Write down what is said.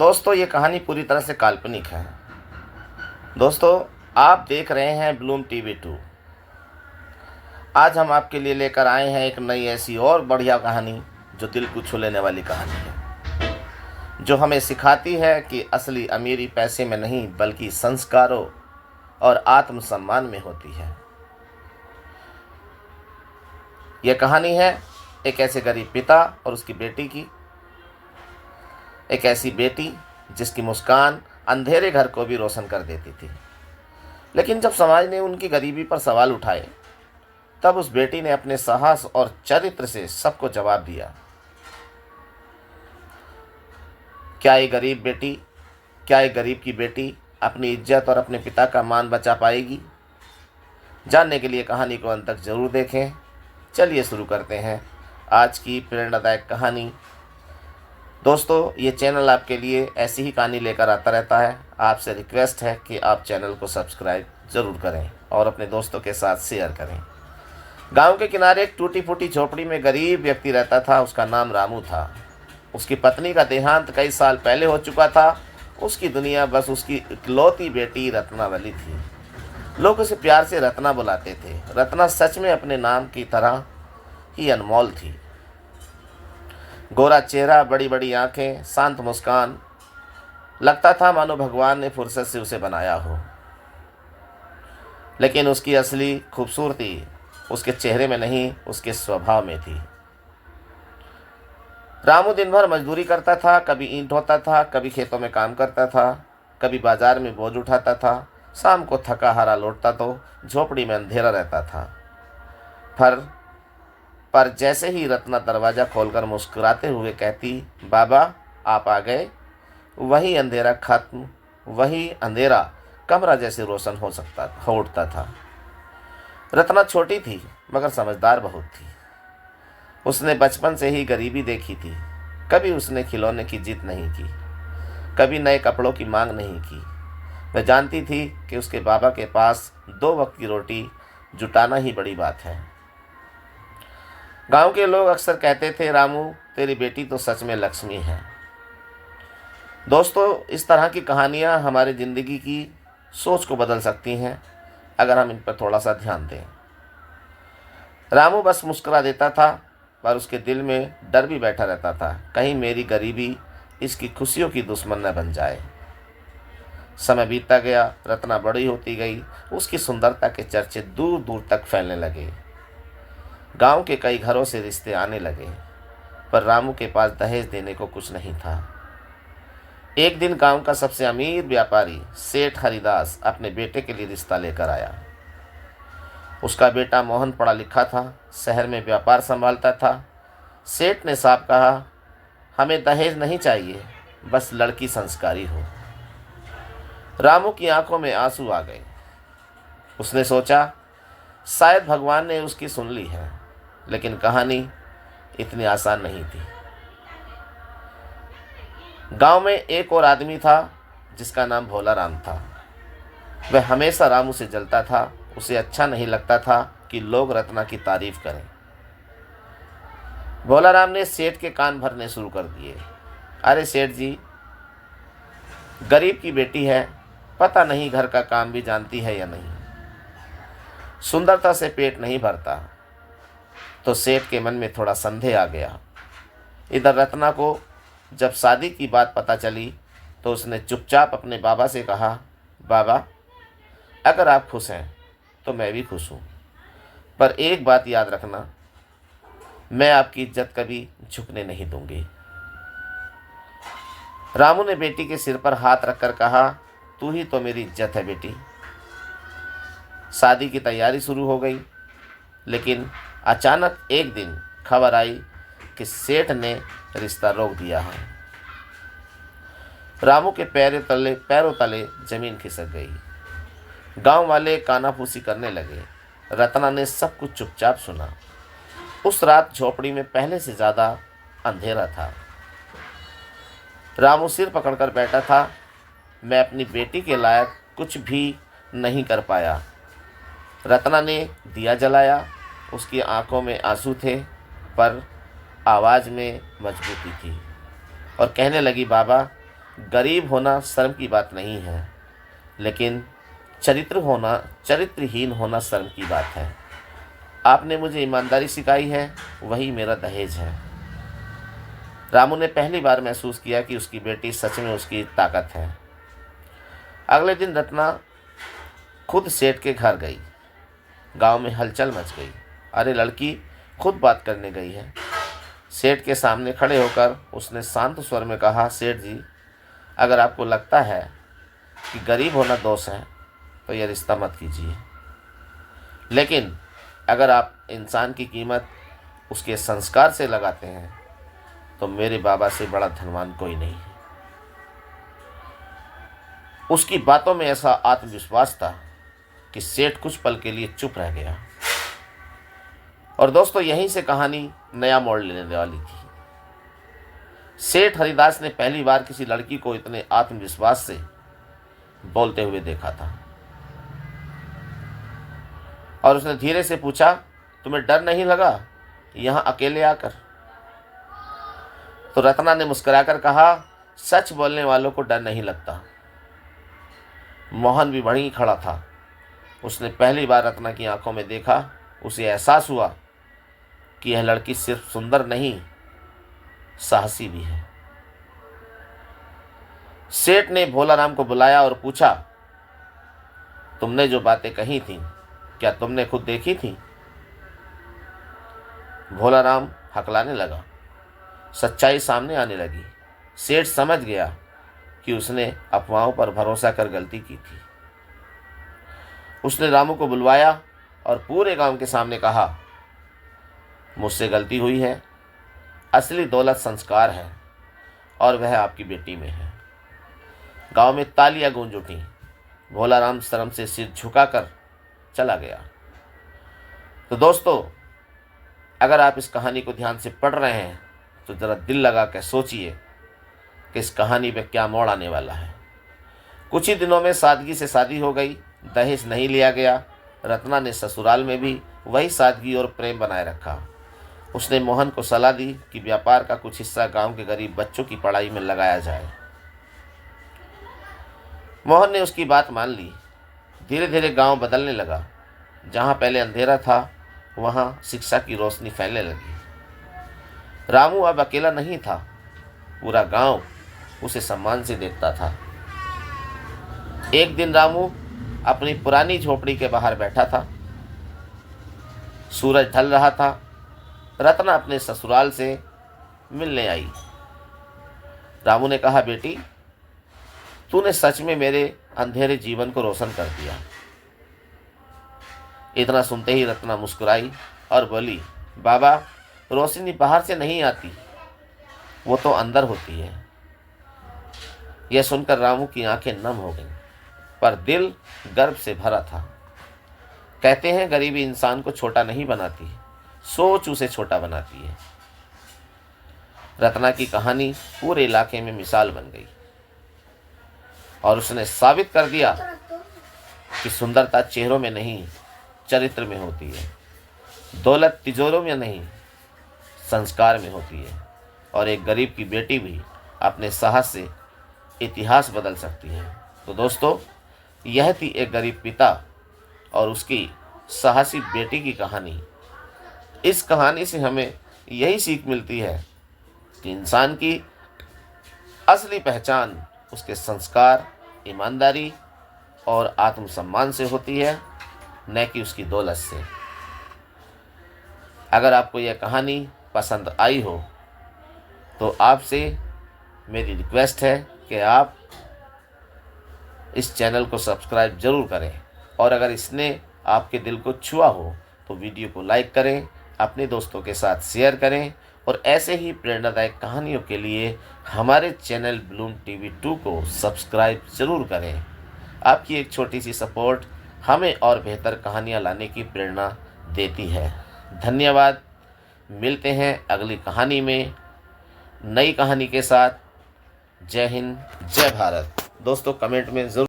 दोस्तों, ये कहानी पूरी तरह से काल्पनिक है। दोस्तों, आप देख रहे हैं ब्लूम टीवी 2। आज हम आपके लिए लेकर आए हैं एक नई ऐसी और बढ़िया कहानी जो दिल को छू लेने वाली कहानी है, जो हमें सिखाती है कि असली अमीरी पैसे में नहीं बल्कि संस्कारों और आत्मसम्मान में होती है। यह कहानी है एक ऐसे गरीब पिता और उसकी बेटी की। एक ऐसी बेटी जिसकी मुस्कान अंधेरे घर को भी रोशन कर देती थी। लेकिन जब समाज ने उनकी गरीबी पर सवाल उठाए, तब उस बेटी ने अपने साहस और चरित्र से सबको जवाब दिया। क्या ये गरीब की बेटी अपनी इज्जत और अपने पिता का मान बचा पाएगी? जानने के लिए कहानी को अंत तक जरूर देखें। चलिए शुरू करते हैं आज की प्रेरणादायक कहानी। दोस्तों, ये चैनल आपके लिए ऐसी ही कहानी लेकर आता रहता है। आपसे रिक्वेस्ट है कि आप चैनल को सब्सक्राइब ज़रूर करें और अपने दोस्तों के साथ शेयर करें। गांव के किनारे एक टूटी फूटी झोपड़ी में गरीब व्यक्ति रहता था। उसका नाम रामू था। उसकी पत्नी का देहांत कई साल पहले हो चुका था। उसकी दुनिया बस उसकी इकलौती बेटी रत्नावली थी। लोग उसे प्यार से रत्ना बुलाते थे। रत्ना सच में अपने नाम की तरह ही अनमोल थी। गोरा चेहरा, बड़ी बड़ी आंखें, शांत मुस्कान, लगता था मानो भगवान ने फुर्सत से उसे बनाया हो। लेकिन उसकी असली खूबसूरती उसके चेहरे में नहीं, उसके स्वभाव में थी। रामू दिन भर मजदूरी करता था। कभी ईंट ढोता था, कभी खेतों में काम करता था, कभी बाजार में बोझ उठाता था। शाम को थका हारा लौटता तो झोपड़ी में अंधेरा रहता था। पर जैसे ही रत्ना दरवाज़ा खोलकर मुस्कुराते हुए कहती, बाबा आप आ गए, वही अंधेरा खत्म, वही अंधेरा कमरा जैसे रोशन हो उठता था। रत्ना छोटी थी मगर समझदार बहुत थी। उसने बचपन से ही गरीबी देखी थी। कभी उसने खिलौने की जिद नहीं की, कभी नए कपड़ों की मांग नहीं की। वह जानती थी कि उसके बाबा के पास 2 वक्त की रोटी जुटाना ही बड़ी बात है। गांव के लोग अक्सर कहते थे, रामू तेरी बेटी तो सच में लक्ष्मी है। दोस्तों, इस तरह की कहानियां हमारी ज़िंदगी की सोच को बदल सकती हैं अगर हम इन पर थोड़ा सा ध्यान दें। रामू बस मुस्कुरा देता था, पर उसके दिल में डर भी बैठा रहता था, कहीं मेरी गरीबी इसकी खुशियों की दुश्मन न बन जाए। समय बीतता गया, रत्ना बड़ी होती गई। उसकी सुंदरता के चर्चे दूर दूर तक फैलने लगे। गांव के कई घरों से रिश्ते आने लगे, पर रामू के पास दहेज देने को कुछ नहीं था। एक दिन गांव का सबसे अमीर व्यापारी सेठ हरिदास अपने बेटे के लिए रिश्ता लेकर आया। उसका बेटा मोहन पढ़ा लिखा था, शहर में व्यापार संभालता था। सेठ ने साफ कहा, हमें दहेज नहीं चाहिए, बस लड़की संस्कारी हो। रामू की आंखों में आंसू आ गए। उसने सोचा, शायद भगवान ने उसकी सुन ली है। लेकिन कहानी इतनी आसान नहीं थी। गांव में एक और आदमी था जिसका नाम भोला राम था। वह हमेशा रामू से जलता था। उसे अच्छा नहीं लगता था कि लोग रत्ना की तारीफ करें। भोला राम ने सेठ के कान भरने शुरू कर दिए। अरे सेठ जी, गरीब की बेटी है, पता नहीं घर का काम भी जानती है या नहीं। सुंदरता से पेट नहीं भरता। तो सेठ के मन में थोड़ा संदेह आ गया। इधर रत्ना को जब शादी की बात पता चली तो उसने चुपचाप अपने बाबा से कहा, बाबा अगर आप खुश हैं तो मैं भी खुश हूँ, पर एक बात याद रखना, मैं आपकी इज्जत कभी झुकने नहीं दूंगी। रामू ने बेटी के सिर पर हाथ रखकर कहा, तू ही तो मेरी इज्जत है बेटी। शादी की तैयारी शुरू हो गई। लेकिन अचानक एक दिन खबर आई कि सेठ ने रिश्ता रोक दिया है। रामू के पैरों तले जमीन खिसक गई। गांव वाले कानाफूसी करने लगे। रत्ना ने सब कुछ चुपचाप सुना। उस रात झोपड़ी में पहले से ज़्यादा अंधेरा था। रामू सिर पकड़कर बैठा था। मैं अपनी बेटी के लायक कुछ भी नहीं कर पाया। रत्ना ने दिया जलाया। उसकी आंखों में आंसू थे, पर आवाज़ में मजबूती थी, और कहने लगी, बाबा गरीब होना शर्म की बात नहीं है, लेकिन चरित्रहीन होना शर्म की बात है। आपने मुझे ईमानदारी सिखाई है, वही मेरा दहेज है। रामू ने पहली बार महसूस किया कि उसकी बेटी सच में उसकी ताकत है। अगले दिन रत्ना खुद सेठ के घर गई। गांव में हलचल मच गई। अरे, लड़की खुद बात करने गई है। सेठ के सामने खड़े होकर उसने शांत स्वर में कहा, सेठ जी, अगर आपको लगता है कि गरीब होना दोष है तो यह रिश्ता मत कीजिए, लेकिन अगर आप इंसान की कीमत उसके संस्कार से लगाते हैं तो मेरे बाबा से बड़ा धनवान कोई नहीं है। उसकी बातों में ऐसा आत्मविश्वास था कि सेठ कुछ पल के लिए चुप रह गया। और दोस्तों, यहीं से कहानी नया मोड़ लेने वाली थी। सेठ हरिदास ने पहली बार किसी लड़की को इतने आत्मविश्वास से बोलते हुए देखा था। और उसने धीरे से पूछा, तुम्हें डर नहीं लगा यहाँ अकेले आकर? तो रत्ना ने मुस्कुराकर कहा, सच बोलने वालों को डर नहीं लगता। मोहन भी वहीं खड़ा था। उसने पहली बार रत्ना की आंखों में देखा। उसे एहसास हुआ कि यह लड़की सिर्फ सुंदर नहीं, साहसी भी है। सेठ ने भोलाराम को बुलाया और पूछा, तुमने जो बातें कही थीं, क्या तुमने खुद देखी थी? भोलाराम हकलाने लगा। सच्चाई सामने आने लगी। सेठ समझ गया कि उसने अफवाहों पर भरोसा कर गलती की थी। उसने रामू को बुलवाया और पूरे गांव के सामने कहा, मुझसे गलती हुई है। असली दौलत संस्कार है और वह आपकी बेटी में है। गांव में तालियां गूंज उठी। भोलाराम शर्म से सिर झुकाकर चला गया। तो दोस्तों, अगर आप इस कहानी को ध्यान से पढ़ रहे हैं तो ज़रा दिल लगा कर सोचिए कि इस कहानी में क्या मोड़ आने वाला है। कुछ ही दिनों में सादगी से शादी हो गई। दहेज नहीं लिया गया। रत्ना ने ससुराल में भी वही सादगी और प्रेम बनाए रखा। उसने मोहन को सलाह दी कि व्यापार का कुछ हिस्सा गांव के गरीब बच्चों की पढ़ाई में लगाया जाए। मोहन ने उसकी बात मान ली। धीरे धीरे गांव बदलने लगा। जहां पहले अंधेरा था वहां शिक्षा की रोशनी फैलने लगी। रामू अब अकेला नहीं था। पूरा गांव उसे सम्मान से देखता था। एक दिन रामू अपनी पुरानी झोपड़ी के बाहर बैठा था। सूरज ढल रहा था। रत्ना अपने ससुराल से मिलने आई। रामू ने कहा, बेटी, तूने सच में मेरे अंधेरे जीवन को रोशन कर दिया। इतना सुनते ही रत्ना मुस्कुराई और बोली, बाबा, रोशनी बाहर से नहीं आती, वो तो अंदर होती है। यह सुनकर रामू की आंखें नम हो गईं, पर दिल गर्व से भरा था। कहते हैं, गरीबी इंसान को छोटा नहीं बनाती, सोच उसे छोटा बनाती है। रत्ना की कहानी पूरे इलाके में मिसाल बन गई और उसने साबित कर दिया कि सुंदरता चेहरों में नहीं, चरित्र में होती है। दौलत तिजोरों में नहीं, संस्कार में होती है। और एक गरीब की बेटी भी अपने साहस से इतिहास बदल सकती है। तो दोस्तों, यह थी एक गरीब पिता और उसकी साहसी बेटी की कहानी। इस कहानी से हमें यही सीख मिलती है कि इंसान की असली पहचान उसके संस्कार, ईमानदारी और आत्मसम्मान से होती है, न कि उसकी दौलत से। अगर आपको यह कहानी पसंद आई हो तो आपसे मेरी रिक्वेस्ट है कि आप इस चैनल को सब्सक्राइब ज़रूर करें और अगर इसने आपके दिल को छुआ हो तो वीडियो को लाइक करें, अपने दोस्तों के साथ शेयर करें और ऐसे ही प्रेरणादायक कहानियों के लिए हमारे चैनल ब्लूम टीवी 2 को सब्सक्राइब ज़रूर करें। आपकी एक छोटी सी सपोर्ट हमें और बेहतर कहानियाँ लाने की प्रेरणा देती है। धन्यवाद। मिलते हैं अगली कहानी में नई कहानी के साथ। जय हिंद, जय भारत। दोस्तों, कमेंट में ज़रूर